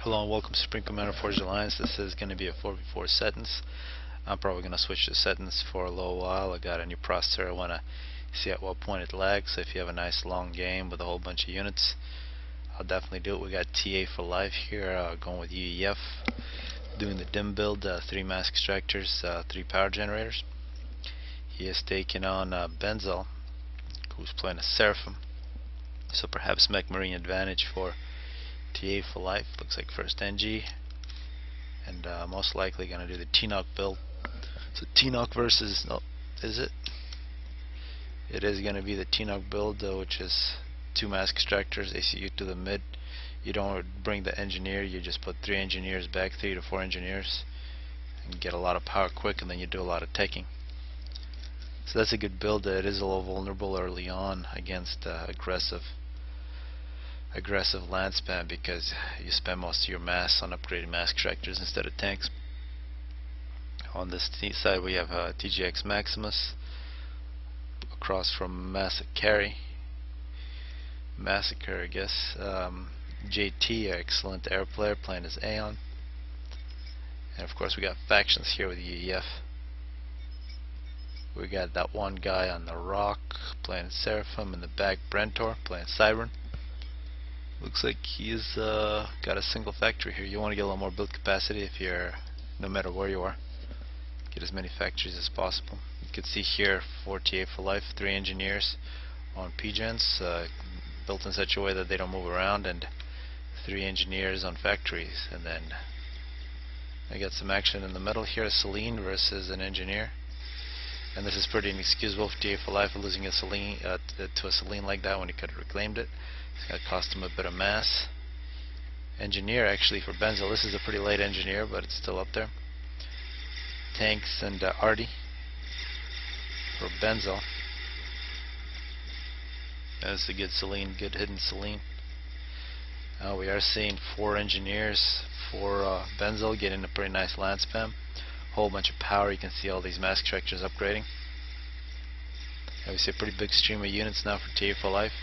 Hello and welcome to Supreme Commander Forged Alliance. This is going to be a 4v4 Setons. I'm probably going to switch to Setons for a little while. I got a new processor. I want to see at what point it lags. So if you have a nice long game with a whole bunch of units, I'll definitely do it. We got TA for life here, going with UEF, doing the dim build, 3 mass extractors, 3 power generators. He is taking on Benzel, who's playing a Seraphim. So perhaps Mech Marine advantage for TA for life. Looks like first NG, and most likely going to do the T-Knock build. So T-Knock versus, no, is it? It is going to be the T-Knock build, which is 2 mass extractors, ACU to the mid. You don't bring the engineer, you just put 3 engineers back, 3 to 4 engineers, and get a lot of power quick, and then you do a lot of taking. So that's a good build. It is a little vulnerable early on against aggressive land spam, because you spend most of your mass on upgrading mass extractors instead of tanks. On this side we have TGX Maximus across from Massacre, I guess. JT, excellent air player, playing as Aeon. And of course we got factions here with UEF. We got that one guy on the rock playing Seraphim, in the back Brentor playing Siren. Looks like he's got a single factory here. You want to get a little more build capacity if you're, no matter where you are, get as many factories as possible. You can see here 4 TA for life, 3 engineers on PGens, built in such a way that they don't move around, and 3 engineers on factories. And then I got some action in the middle here, Celine versus an engineer. And this is pretty inexcusable for TA for life, losing a Celine to a Celine like that when he could have reclaimed it. It's going to cost him a bit of mass. Engineer actually for Benzel. This is a pretty late engineer, but it's still up there. Tanks and Artie for Benzel. That's a good Celine, good hidden Celine. We are seeing 4 engineers for Benzel getting a pretty nice land spam. Whole bunch of power. You can see all these mass extractors upgrading. And we see a pretty big stream of units now for TA for life.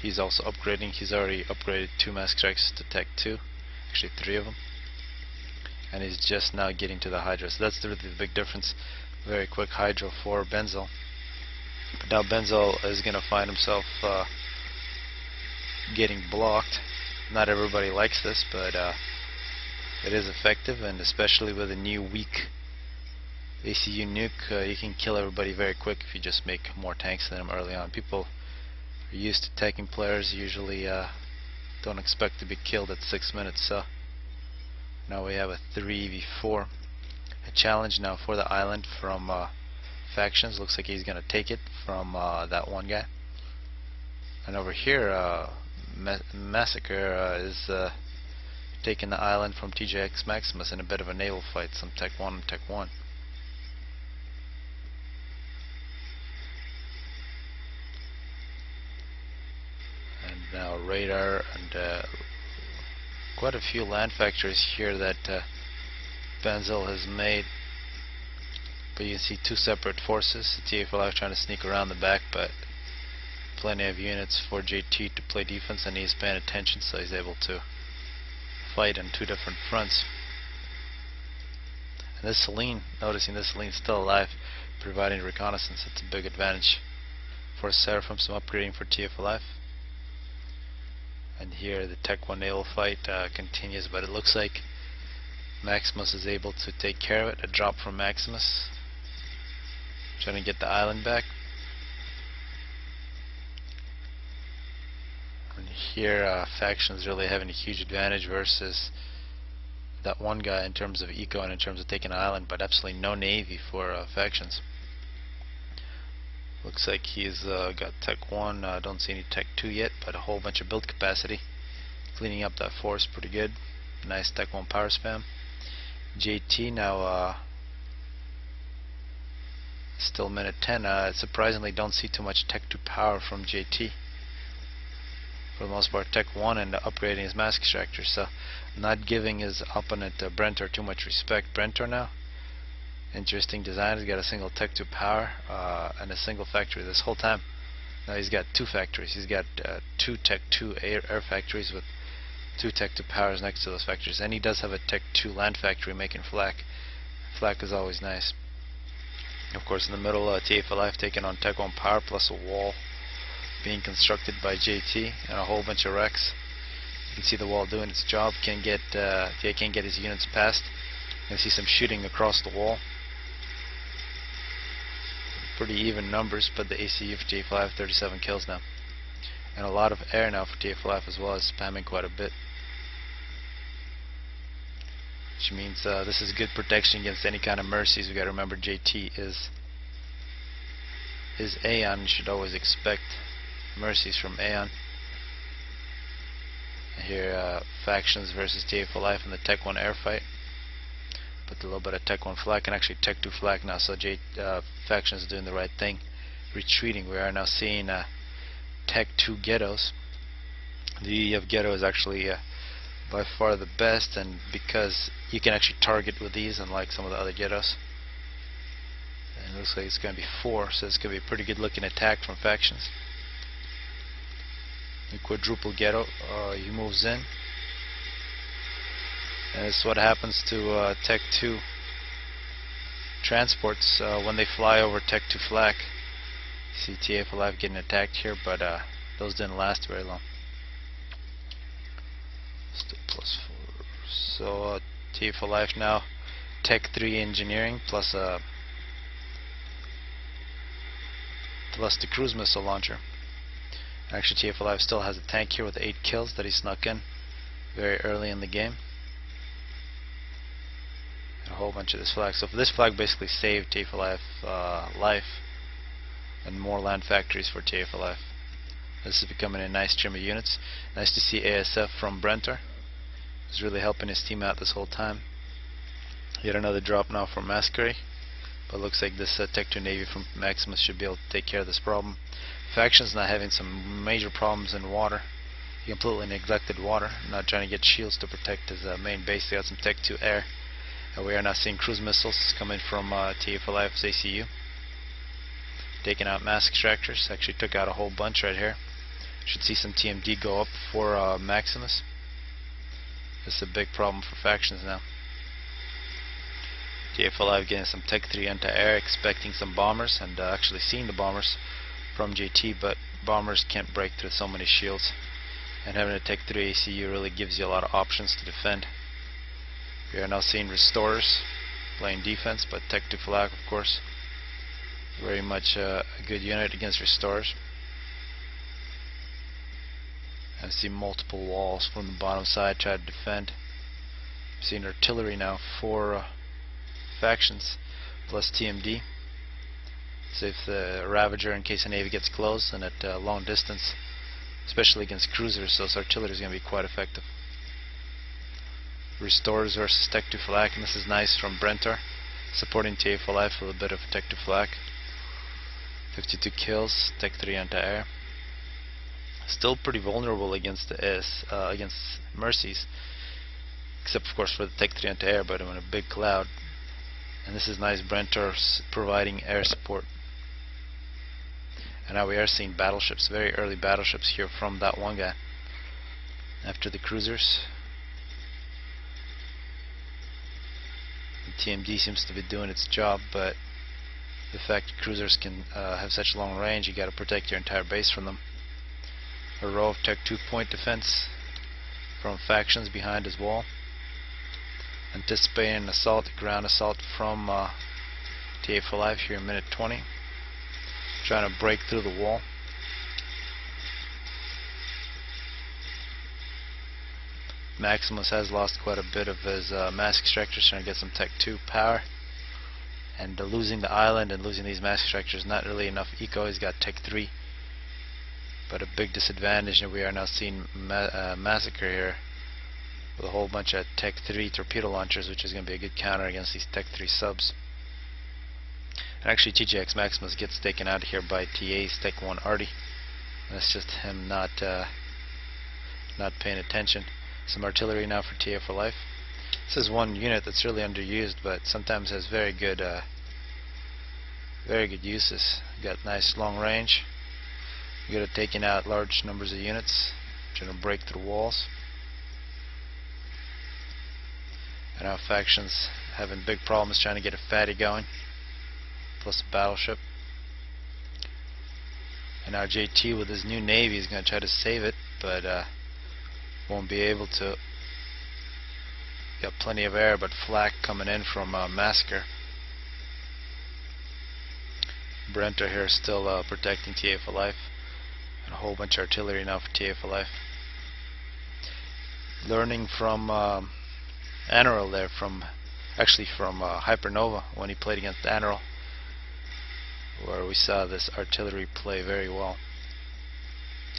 He's also upgrading. He's already upgraded 2 mass extractors to Tech 2, actually 3 of them, and he's just now getting to the Hydra. So that's really the big difference. Very quick Hydra for Benzel. But now Benzel is going to find himself getting blocked. Not everybody likes this, but it is effective, and especially with a new weak ACU nuke, you can kill everybody very quick if you just make more tanks than them early on. People are used to taking players, usually don't expect to be killed at 6 minutes. So now we have a 3v4, a challenge now for the island from factions. Looks like he's gonna take it from that one guy. And over here Massacre is taking the island from TGX Maximus in a bit of a naval fight, some Tech 1 and Tech 1. Now radar and quite a few land factories here that Benzel has made, but you can see 2 separate forces. TA for life trying to sneak around the back, but plenty of units for JT to play defense, and he's paying attention, so he's able to fight on 2 different fronts. And this Celine, noticing this Celine's still alive, providing reconnaissance. It's a big advantage for Seraphim. Some upgrading for TA for life. And here the Tech 1 naval fight continues, but it looks like Maximus is able to take care of it. A drop from Maximus, trying to get the island back. And here factions really having a huge advantage versus that one guy in terms of eco and in terms of taking an island, but absolutely no navy for factions. Looks like he's got Tech 1, don't see any Tech 2 yet, but a whole bunch of build capacity. Cleaning up that force pretty good. Nice Tech 1 power spam. JT now still minute 10. Surprisingly don't see too much Tech 2 power from JT. For the most part Tech 1 and upgrading his mass extractor, so not giving his opponent Brentor too much respect. Brentor now, interesting design. He's got a single Tech 2 power and a single factory this whole time. Now he's got 2 factories. He's got 2 Tech 2 air factories with 2 Tech 2 powers next to those factories, and he does have a Tech 2 land factory making flak. Flak is always nice. Of course, in the middle, TA for Life taking on Tech 1 power plus a wall being constructed by JT and a whole bunch of wrecks. You can see the wall doing its job. Can't get TA can't get his units past. You can see some shooting across the wall. Pretty even numbers, but the ACU for TA for Life 37 kills now, and a lot of air now for TA for Life as well, as spamming quite a bit. Which means this is good protection against any kind of mercies. We got to remember JT is Aeon. You should always expect mercies from Aeon. Here, factions versus TA for Life in the Tech 1 air fight. Put a little bit of Tech 1 flak and actually Tech 2 flak now. So faction is doing the right thing, retreating. We are now seeing Tech 2 ghettos. The of ghetto is actually by far the best, and because you can actually target with these, unlike some of the other ghettos. And it looks like it's going to be 4, so it's going to be a pretty good looking attack from factions. The quadruple ghetto, he moves in, and it's what happens to Tech 2 transports when they fly over Tech 2 flak. See TA for Life getting attacked here, but those didn't last very long. Still +4. So TA for Life now Tech 3 engineering plus the cruise missile launcher. Actually, TA for Life still has a tank here with 8 kills that he snuck in very early in the game. And a whole bunch of this flag. So this flag basically saved TA for Life life, and more land factories for TA for Life. This is becoming a nice trim of units. Nice to see ASF from Brentor. He's really helping his team out this whole time. Yet another drop now from Masquerade. But looks like this Tech 2 Navy from Maximus should be able to take care of this problem. Faction's not having some major problems in water. He completely neglected water, not trying to get shields to protect his main base. They got some Tech 2 air. And we are now seeing cruise missiles coming from TA for Life's ACU. Taking out mass extractors. Actually took out a whole bunch right here. Should see some TMD go up for Maximus. This is a big problem for factions now. TA for Life getting some Tech 3 anti-air, expecting some bombers, and actually seeing the bombers from JT, but bombers can't break through so many shields, and having a Tech 3 ACU really gives you a lot of options to defend. We are now seeing restorers playing defense, but Tech 2 Flak, of course, very much a good unit against restorers. I see multiple walls from the bottom side try to defend. I'm seeing artillery now for factions plus TMD. So if the Ravager, in case the Navy gets close and at long distance, especially against cruisers, those artillery is going to be quite effective. Restores versus Tech 2 Flak, and this is nice from Brentor, supporting TA for Life with a bit of Tech 2 Flak. 52 kills, Tech 3 anti-air. Still pretty vulnerable against the against mercies, except of course for the Tech 3 anti-air, but in a big cloud. And this is nice Brentor providing air support. And now we are seeing battleships, very early battleships here from that one guy. After the cruisers, the TMD seems to be doing its job, but the fact that cruisers can have such long range, you got to protect your entire base from them. A row of Tech 2 point defense from factions behind his wall. Anticipating an assault, ground assault from TA for Life here in minute 20. Trying to break through the wall. Maximus has lost quite a bit of his mass extractors, trying to get some Tech 2 power. And losing the island and losing these mass extractors, not really enough eco. He's got Tech 3. But a big disadvantage, and we are now seeing Massacre here with a whole bunch of Tech 3 torpedo launchers, which is going to be a good counter against these Tech 3 subs. And actually TJX Maximus gets taken out here by TA's Tech 1 Arty. That's just him not paying attention. Some artillery now for TA for Life. This is one unit that's really underused, but sometimes has very good uses. Got nice long range. Good at taking out large numbers of units, trying to break through walls. And our factions having big problems trying to get a fatty going, plus a battleship. And our JT with his new navy is going to try to save it, but won't be able to. Got plenty of air, but flak coming in from Massacre. Brenter here still protecting TA for life, and a whole bunch of artillery now for TA for life. Learning from Anaral there, from Hypernova when he played against Anaral, where we saw this artillery play very well.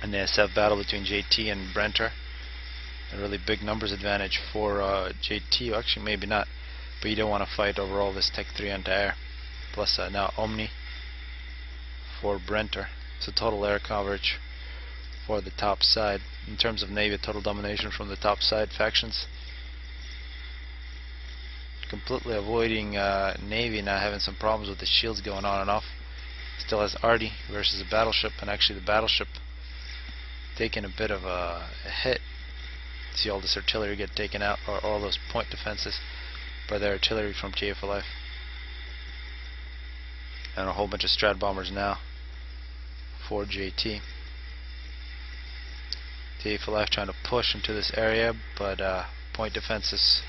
And the SF battle between JT and Brenter, a really big numbers advantage for JT. Actually, maybe not, but you don't want to fight over all this Tech 3 anti-air. Plus now Omni for Brenter. So total air coverage for the top side. In terms of Navy, total domination from the top side factions. Completely avoiding Navy now having some problems with the shields going on and off. Still has Arty versus a battleship, and actually the battleship taking a bit of a hit. See all this artillery get taken out, or all those point defenses by the artillery from TA for life. And a whole bunch of Strat bombers now for JT. TA for life trying to push into this area, but point defenses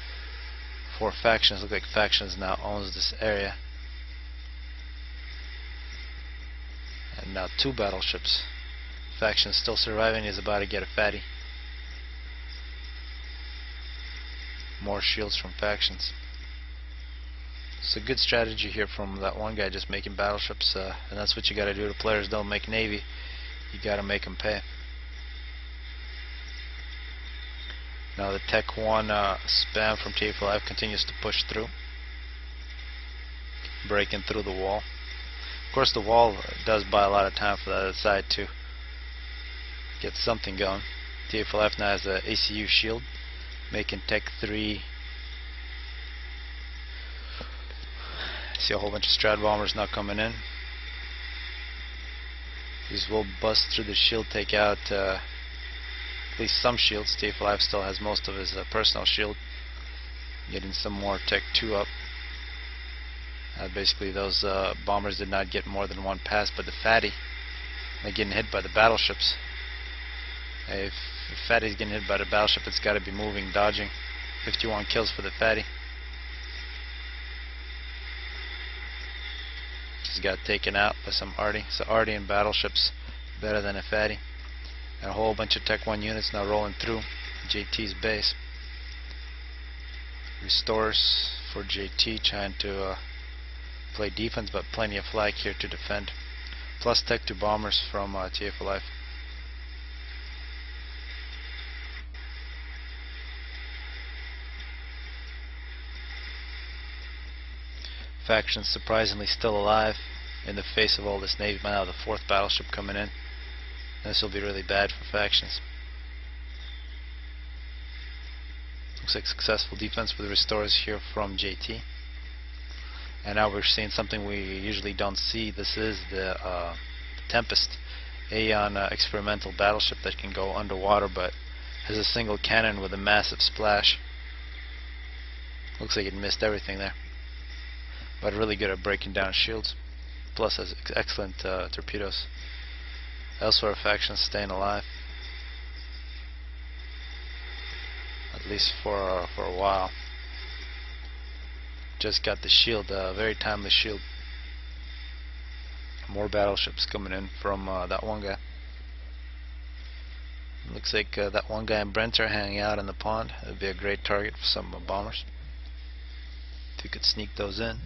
for factions. Look like factions now owns this area. And now 2 battleships. Faction still surviving, is about to get a fatty. More shields from factions. It's a good strategy here from that one guy, just making battleships, and that's what you gotta do. The players don't make Navy, you gotta make them pay. Now the Tech 1 spam from TA5 continues to push through, breaking through the wall. Of course the wall does buy a lot of time for the other side to get something going. TA5 now has the ACU shield, making Tech 3. See a whole bunch of Strat bombers now coming in. These will bust through the shield, take out at least some shields. TA5 still has most of his personal shield. Getting some more Tech 2 up. Basically those bombers did not get more than one pass, but the fatty, they're getting hit by the battleships. If fatty's getting hit by the battleship, it's got to be moving, dodging. 51 kills for the fatty. Just got taken out by some Arty. So Arty and battleships better than a fatty. And a whole bunch of Tech 1 units now rolling through JT's base. Restores for JT, trying to play defense, but plenty of flag here to defend. Plus Tech 2 bombers from TA for life. Factions surprisingly still alive in the face of all this Navy. Now the 4th battleship coming in. This will be really bad for factions. Looks like successful defense with the restores here from JT. And now we're seeing something we usually don't see. This is the Tempest Aeon experimental battleship that can go underwater, but has a single cannon with a massive splash. Looks like it missed everything there, but really good at breaking down shields. Plus has excellent torpedoes. Elsewhere factions staying alive, at least for a while. Just got the shield, very timely shield. More battleships coming in from that one guy. Looks like that one guy and Brent are hanging out in the pond. It would be a great target for some bombers if you could sneak those in.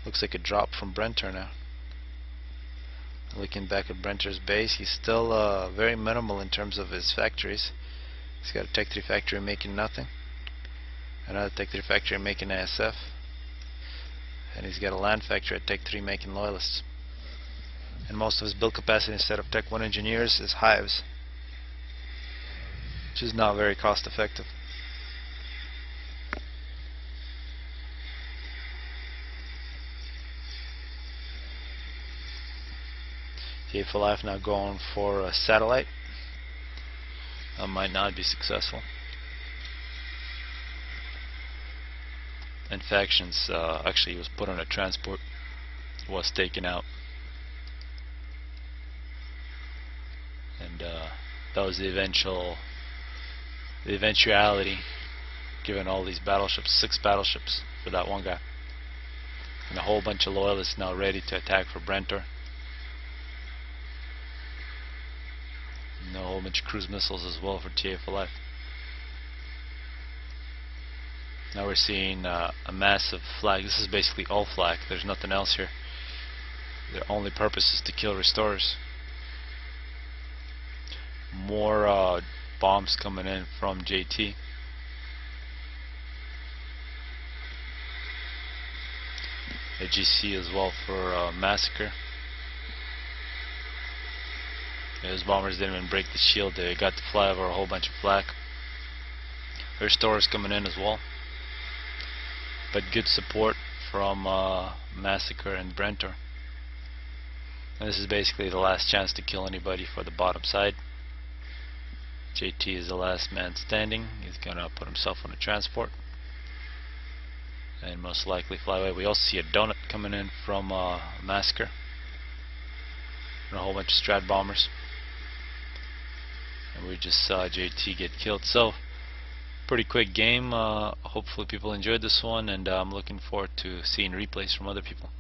Looks like a drop from Brenter now. Looking back at Brenter's base, he's still very minimal in terms of his factories. He's got a Tech 3 factory making nothing, another Tech 3 factory making ASF, and he's got a land factory at Tech 3 making loyalists. And most of his build capacity instead of Tech 1 engineers is hives, which is not very cost effective. TA for life now going for a satellite. That might not be successful. infections. Actually, he was put on a transport, was taken out, and that was the eventuality, given all these battleships, 6 battleships for that one guy, and a whole bunch of loyalists now ready to attack for Brentor, and a whole bunch of cruise missiles as well for TA for life. Now we're seeing a massive flag. This is basically all flag. There's nothing else here. Their only purpose is to kill restorers. More bombs coming in from JT. A GC as well for Massacre. Those bombers didn't even break the shield. They got to fly over a whole bunch of flak. Restorers coming in as well. But good support from Massacre and Brentor. And this is basically the last chance to kill anybody for the bottom side. JT is the last man standing. He's gonna put himself on a transport and most likely fly away. We also see a donut coming in from Massacre and a whole bunch of strat bombers. And we just saw JT get killed. So pretty quick game. Hopefully people enjoyed this one, and I'm looking forward to seeing replays from other people.